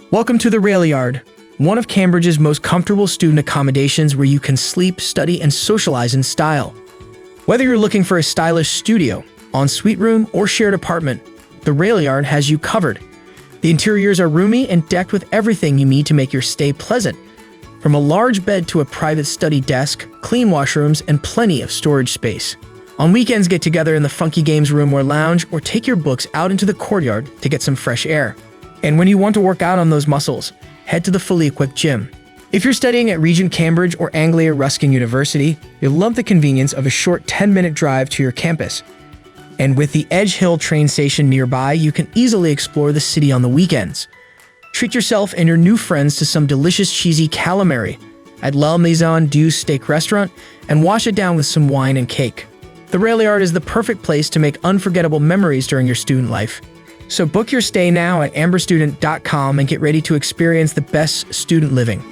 Welcome to the Railyard, one of Cambridge's most comfortable student accommodations where you can sleep, study, and socialize in style. Whether you're looking for a stylish studio, ensuite room, or shared apartment, the Railyard has you covered. The interiors are roomy and decked with everything you need to make your stay pleasant. From a large bed to a private study desk, clean washrooms, and plenty of storage space. On weekends, get together in the funky games room or lounge, or take your books out into the courtyard to get some fresh air. And when you want to work out on those muscles, head to the fully equipped gym. If you're studying at Regent Cambridge or Anglia Ruskin University, you'll love the convenience of a short 10-minute drive to your campus. And with the Edge Hill train station nearby, you can easily explore the city on the weekends. Treat yourself and your new friends to some delicious cheesy calamari at La Maison du Steak restaurant and wash it down with some wine and cake. The Railyard is the perfect place to make unforgettable memories during your student life. So book your stay now at amberstudent.com and get ready to experience the best student living.